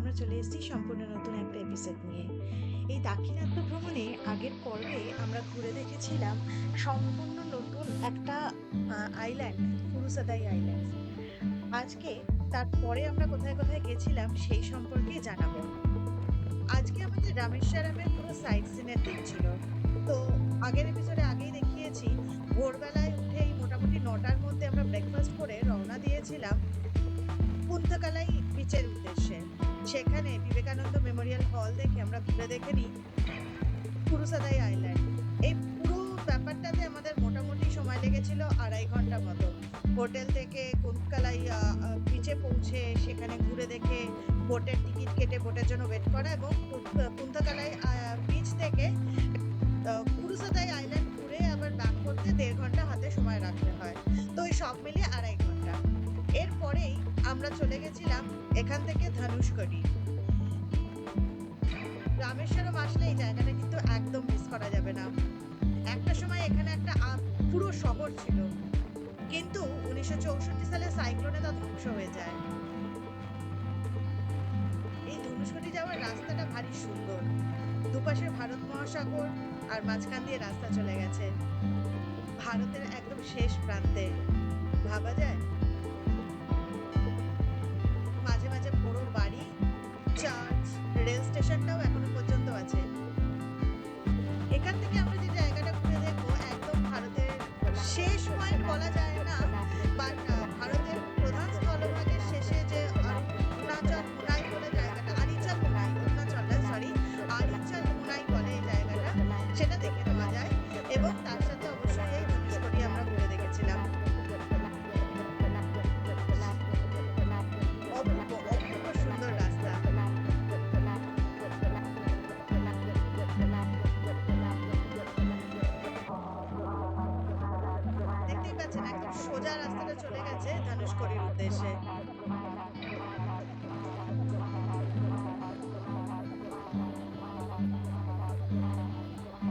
আমরা চলে এসেছি সম্পূর্ণ নতুন একটা এপিসোড নিয়ে। এই দাক্ষিণাত্য ভ্রমণে আগের পর্বে আমরা ঘুরে দেখেছিলাম সম্পূর্ণ নতুন একটা আইল্যান্ড, কুরুসাদাই আইল্যান্ড। আজকে তারপরে আমরা কোথায় কোথায় গেছিলাম সেই সম্পর্কেই জানাবো। আজকে আমাদের রামেশ্বরমের পুরো সাইট সিনের দিন ছিল। তো আগের এপিসোডে আগেই দেখিয়েছি, ভোরবেলায় উঠেই মোটামুটি 9টার মধ্যে আমরা ব্রেকফাস্ট করে রওনা দিয়েছিলাম পুন্তকালাই বিচের উদ্দেশ্যে। সেখানে বিবেকানন্দ মেমোরিয়াল হল দেখে আমরা ঘুরে দেখে নিই কুরুসাদাই আইল্যান্ড। এই পুরো ব্যাপারটাতে আমাদের মোটামুটি সময় লেগেছিল 2.5 ঘন্টা মতো। হোটেল থেকে কুন্তকালাই বিচে পৌঁছে সেখানে ঘুরে দেখে বোটের টিকিট কেটে বোটের জন্য ওয়েট করা এবং পুন্তকালাই বিচ থেকে কুরুসাদাই আইল্যান্ড ঘুরে আবার ব্যাক করতে 1.5 ঘন্টা হাতে সময় রাখতে হয়। তো ওই সব মিলিয়ে 2.5 ঘন্টা। এরপরেই আমরা চলে গেছিলাম এখান থেকে ধনুষকোটি। রামেশ্বরম আসলে এই জায়গাটা কিন্তু একদম মিস করা যাবে না। একটা সময় এখানে একটা পুরো শহর ছিল, কিন্তু 1964 সালে সাইক্লোনে তা ধ্বংস হয়ে যায়। এই ধনুষকোটি যাওয়ার রাস্তাটা ভারী সুন্দর। দুপাশে ভারত মহাসাগর আর মাঝখান দিয়ে রাস্তা চলে গেছে ভারতের একদম শেষ প্রান্তে। ভাবা যায়, মাঝে মাঝে বড় বাড়ি, চার্চ, রেল স্টেশনটাও এখনো পর্যন্ত আছে। এখান থেকে আমরা যে জায়গাটা ঘুরে দেখবো একদম ভারতের শেষ পয়েন্ট বলা যায় না, বাট ভারতের প্রধান স্থলভাগের শেষে যে অরুণাচল মুনাই বলে জায়গাটা, আরিচাল মুনাই, অরুণাচল না সরি, আরিচাল মুনাই বলে এই জায়গাটা, সেটা দেখে নেওয়া যায়। এবং তার সাথে অবশ্যই এই ধনুষকোটি আমরা ঘুরে দেখেছিলাম। অপূর্ব অপূর্ব সুন্দর রাস্তা। দেখতেই পাচ্ছেন একদম সোজা রাস্তাটা চলে গেছে ধনুষকোটির উদ্দেশ্যে।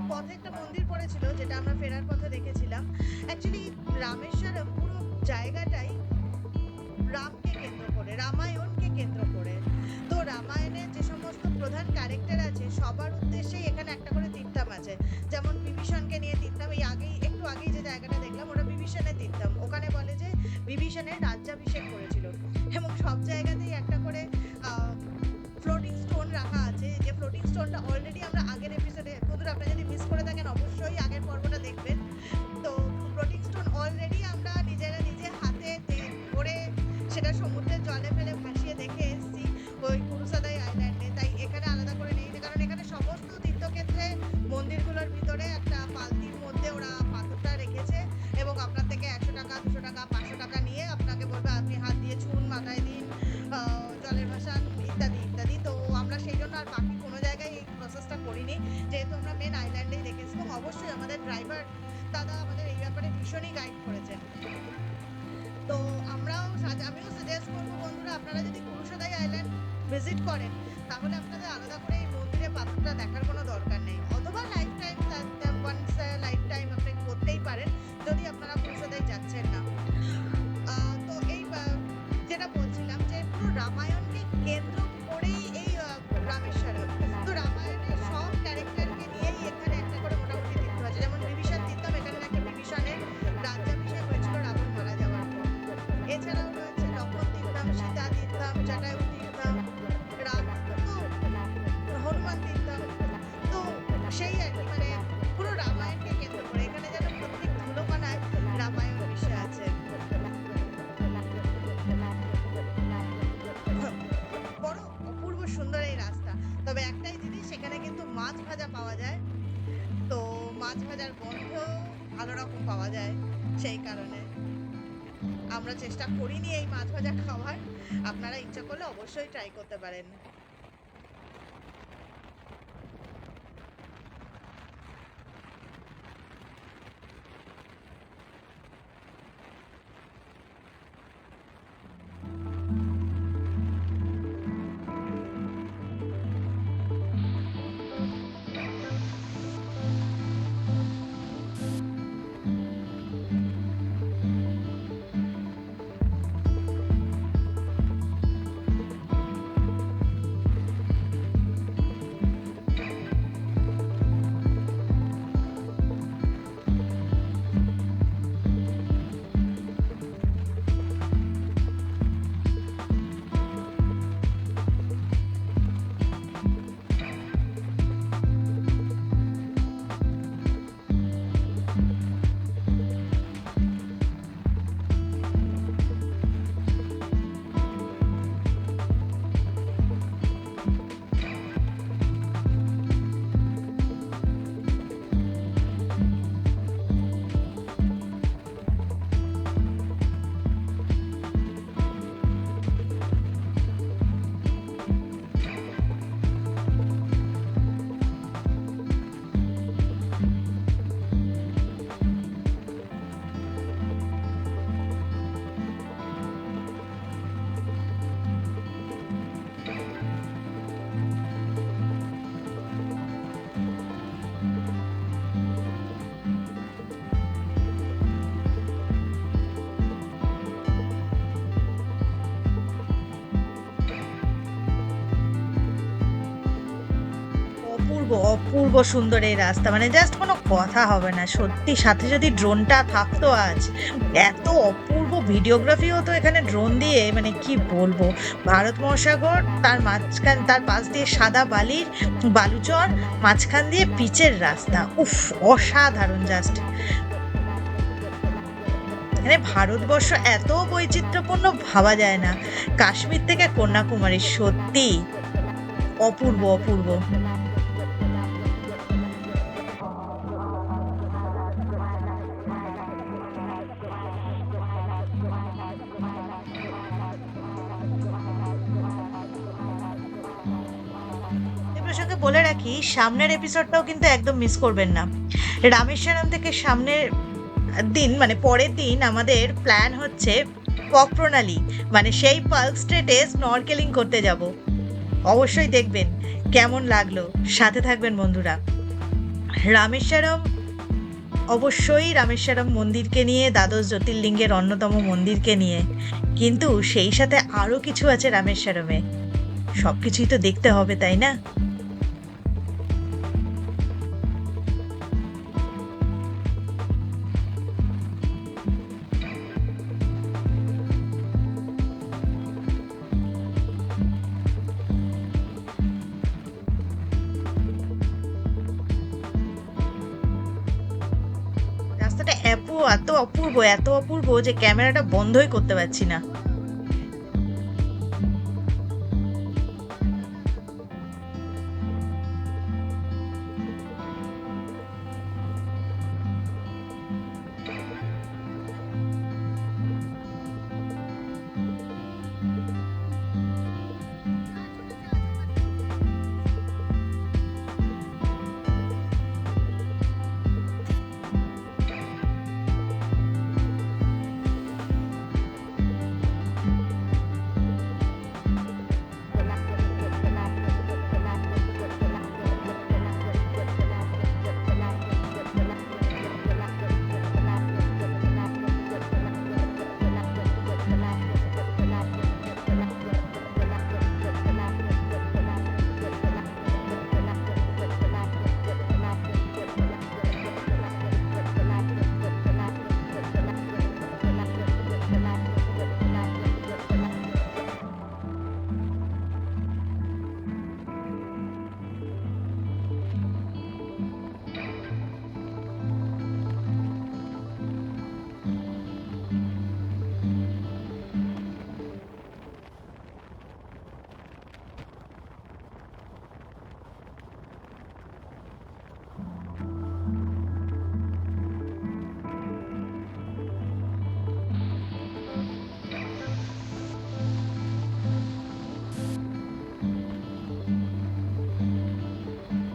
পথে একটা মন্দির পড়েছিল যেটা আমরা ফেরার পথে দেখেছিলাম। অ্যাকচুয়ালি রামেশ্বরম পুরো জায়গাটাই রামকে কেন্দ্র করে, রামায়ণকে কেন্দ্র করে। তো রামায়ণের যে সমস্ত প্রধান ক্যারেক্টার আছে সবার উদ্দেশ্যেই এখানে একটা করে তীর্থম আছে। যেমন বিভীষণকে নিয়ে তীর্থম, এই একটু আগেই যে জায়গাটা দেখলাম ওটা বিভীষণের তীর্থম। ওখানে বলে যে বিভীষণের রাজ্যাভিষেক করেছিল এবং সব জায়গাতেই একটা করে ফ্লোটিং স্টোন রাখা আছে। যে ফ্লোটিং স্টোনটা অলরেডি আমরা আগের এপিসোডে, বন্ধুরা আপনারা যদি মিস করে থাকেন অবশ্যই আগের পর্বটা দেখবেন। তো ফ্লোটিং স্টোন অলরেডি আমরা নিজেরা নিজে হাতে ধরে সেটা সমুদ্রের জলে ফেলে ভাসিয়ে দেখে এসেছি ওই কুরুসাদাই আইল্যান্ডে। তাই এখানে আলাদা করে নেই, কারণ এখানে সমস্ত তীর্থক্ষেত্রে মন্দিরগুলোর ভিতরে একটা বালতির মধ্যে ওরা পাথরটা রেখেছে এবং আপনার থেকে 100 টাকা 200 টাকা 500 টাকা নিয়ে আপনাকে বলবে আপনি হাত দিয়ে ছুঁন, মাথায় দিন, জলের ভাসান ইত্যাদি ইত্যাদি। তো আমরা সেই জন্য আর বাকি কোনো জায়গায় এই প্রসেসটা করিনি, যেহেতু আমরা মেন আইল্যান্ডেই দেখেছি। এবং অবশ্যই আমাদের ড্রাইভার দাদা আমাদের এই ব্যাপারে ভীষণই গাইড করেছেন। তো আমিও সাজেস্ট করবো বন্ধুরা, আপনারা যদি কুরুসাদাই আইল্যান্ড ভিজিট করেন তাহলে আপনাদের আলাদা করে এই মন্দিরের পাথরটা দেখার কোনো দরকার নেই, অথবা লাইফ টাইম লাইফ টাইম আপনি করতেই পারেন যদি আপনারা কুরুসাদাই যাচ্ছেন না। তো এই যেটা বলছিলাম যে পুরো রামায়ণকে কেন্দ্র করেই এই রামেশ্বরম। তো রামায়ণের সব ক্যারেক্টারকে নিয়েই এখানে একটা করে মোটামুটি তীর্থ আছে। যেমন বিভীষণ তীর্থম, এখানে নাকি বিভীষণের রাজ্যাভিষেক হয়েছিল রাবণ মারা যাওয়ার পর। এছাড়াও রয়েছে লক্ষ্মণ তীর্থম, সীতা তীর্থম, জটায়ু তীর্থম, রাম হনুমান তীর্থম। তো সেই আর কি, মানে পুরো রামায়ণকে কেন্দ্র করে এখানে যেন প্রত্যেক ধুলোকণায় রামায়ণ মিশে আছে। বড় অপূর্ব সুন্দর এই রাস্তা। তবে একটাই জিনিস, সেখানে কিন্তু মাছ ভাজা পাওয়া যায়। তো মাছ ভাজার গন্ধ ভালো রকম পাওয়া যায়, সেই কারণে আমরা চেষ্টা করিনি এই মাছ ভাজা খাওয়ার। আপনারা ইচ্ছা করলে অবশ্যই ট্রাই করতে পারেন। অপূর্ব অপূর্ব সুন্দর এই রাস্তা, মানে জাস্ট কোনো কথা হবে না সত্যি। সাথে যদি ড্রোনটা থাকতো আজ, এত অপূর্ব ভিডিওগ্রাফি হতো এখানে ড্রোন দিয়ে, মানে কি বলবো। ভারত মহাসাগর, তার মাঝখান, তার পাশ দিয়ে সাদা বালির বালুচর, মাঝখান দিয়ে পিচের রাস্তা, উফ, অসাধারণ জাস্ট। মানে ভারতবর্ষ এত বৈচিত্র্যপূর্ণ ভাবা যায় না। কাশ্মীর থেকে কন্যাকুমারী, সত্যি অপূর্ব অপূর্ব। এই প্রসঙ্গে বলে রাখি, সামনের এপিসোডটাও কিন্তু একদম মিস করবেন না। রামেশ্বরম থেকে সামনের দিন, মানে পরের দিন আমাদের প্ল্যান হচ্ছে পক প্রণালী, মানে সেই পার্ক স্ট্রিটে স্নরকেলিং করতে যাব। অবশ্যই দেখবেন কেমন লাগলো, সাথে থাকবেন বন্ধুরা। রামেশ্বরম, অবশ্যই রামেশ্বরম মন্দিরকে নিয়ে, দ্বাদশ জ্যোতির্লিঙ্গের অন্যতম মন্দিরকে নিয়ে, কিন্তু সেই সাথে আরো কিছু আছে রামেশ্বরমে, সবকিছুই তো দেখতে হবে, তাই না? রাস্তাটা এত অপূর্ব, এত অপূর্ব যে ক্যামেরাটা বন্ধই করতে পারছি না।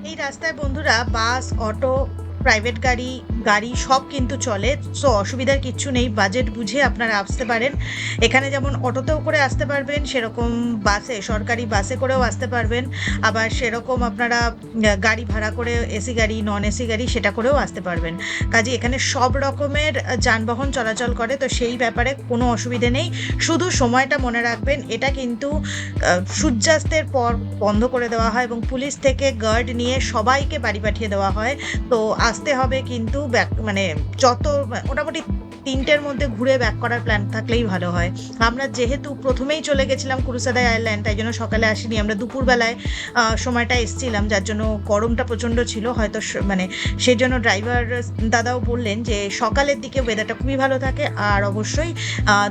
এই রাস্তায় বন্ধুরা বাস, অটো, প্রাইভেট গাড়ি, গাড়ি সব কিন্তু চলে। সো অসুবিধার কিচ্ছু নেই, বাজেট বুঝে আপনারা আসতে পারেন। এখানে যেমন অটোতেও করে আসতে পারবেন, সেরকম বাসে, সরকারি বাসে করেও আসতে পারবেন। আবার সেরকম আপনারা গাড়ি ভাড়া করে, এসি গাড়ি, নন এসি গাড়ি, সেটা করেও আসতে পারবেন। কাজে এখানে সব রকমের যানবাহন চলাচল করে, তো সেই ব্যাপারে কোনো অসুবিধে নেই। শুধু সময়টা মনে রাখবেন, এটা কিন্তু সূর্যাস্তের পর বন্ধ করে দেওয়া হয় এবং পুলিশ থেকে গার্ড নিয়ে সবাইকে বাড়ি পাঠিয়ে দেওয়া হয়। তো আসতে হবে কিন্তু মানে যত মোটামুটি 3টের মধ্যে ঘুরে ব্যাক করার প্ল্যান থাকলেই ভালো হয়। আমরা যেহেতু প্রথমেই চলে গেছিলাম কুরুসাদা আইল্যান্ড, তাই জন্য সকালে আসিনি, আমরা দুপুরবেলায় সময়টা এসছিলাম, যার জন্য গরমটা প্রচণ্ড ছিল হয়তো, মানে সেই জন্য ড্রাইভার দাদাও বললেন যে সকালের দিকে ওয়েদারটা খুবই ভালো থাকে, আর অবশ্যই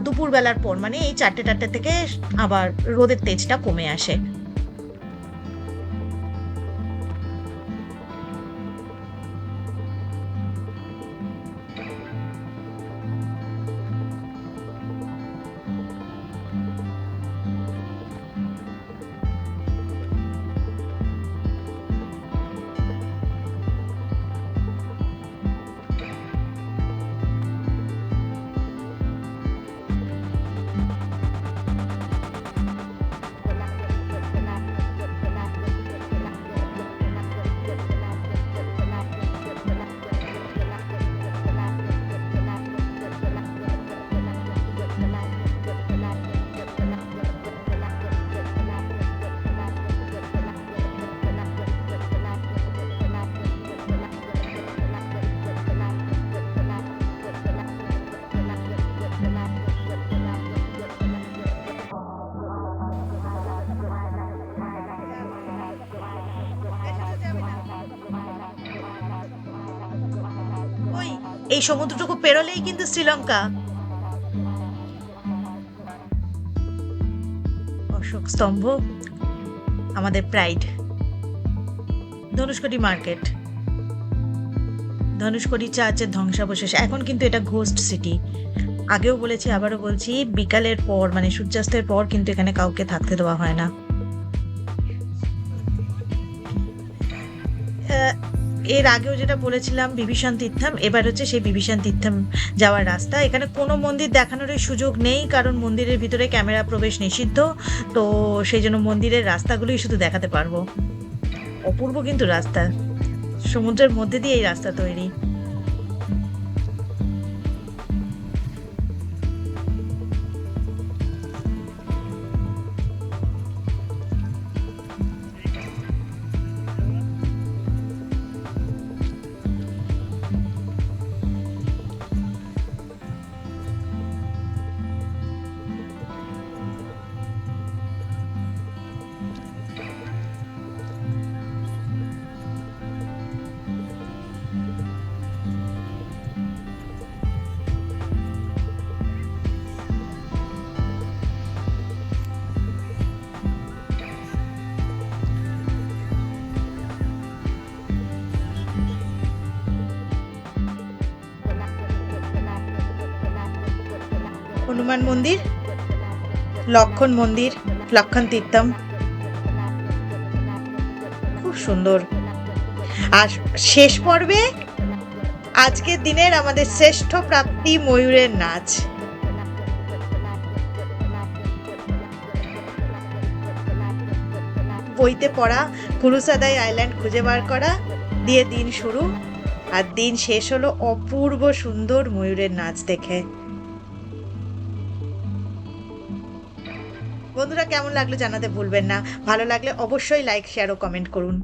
দুপুরবেলার পর, মানে এই 4টে থেকে আবার রোদের তেজটা কমে আসে। এই সমুদ্রটুকু পেরোলেই কিন্তু শ্রীলঙ্কা। অশোক স্তম্ভ, আমাদের প্রাইড। ধনুষকোটি মার্কেট, ধনুষকোটি চার্চের ধ্বংসাবশেষ। এখন কিন্তু এটা ঘোস্ট সিটি। আগেও বলেছি, আবারও বলছি, বিকালের পর মানে সূর্যাস্তের পর কিন্তু এখানে কাউকে থাকতে দেওয়া হয় না। এর আগেও যেটা বলেছিলাম বিভীষণ তীর্থম, এবার হচ্ছে সেই বিভীষণ তীর্থম যাওয়ার রাস্তা। এখানে কোনো মন্দির দেখানোর সুযোগ নেই, কারণ মন্দিরের ভিতরে ক্যামেরা প্রবেশ নিষিদ্ধ। তো সেই জন্য মন্দিরের রাস্তাগুলোই শুধু দেখাতে পারবো। অপূর্ব কিন্তু রাস্তা, সমুদ্রের মধ্যে দিয়ে এই রাস্তা তৈরি। হনুমান মন্দির, লক্ষণ মন্দির, লক্ষণ তীর্থম, খুব সুন্দর। আর শেষ পর্বে আজকের দিনের আমাদের শ্রেষ্ঠ প্রাপ্তি ময়ূরের নাচ। বইতে পড়া কুরুসাদাই আইল্যান্ড খুঁজে বার করা দিয়ে দিন শুরু, আর দিন শেষ হলো অপূর্ব সুন্দর ময়ূরের নাচ দেখে। বন্ধুরা, কেমন লাগলো জানাতে ভুলবেন না। ভালো লাগলে অবশ্যই লাইক, শেয়ার ও কমেন্ট করুন।